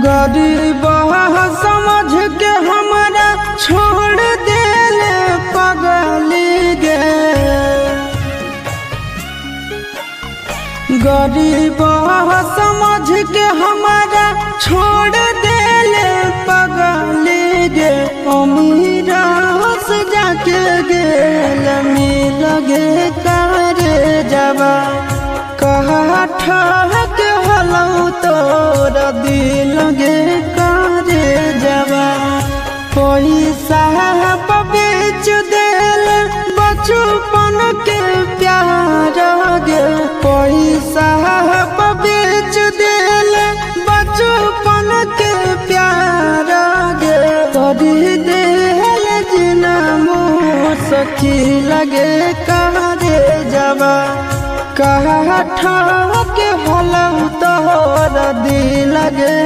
गरीब समझ के हमारा छोड़ देले पगली गे। गरीब समझ के हमारा छोड़ देले पगली गे। अमीरा से जाके गेल मिल गे करे जबा कहा ठहक हलौ तोरा दिल गे करे जबा। पैसा बेच देल बचपन के प्यार गे। पैसा बेच देल बचपन के प्यार गे। तोरी देल जिना सखी लगे करे जबा कहा ठहक हलौ तोरा दिल गे।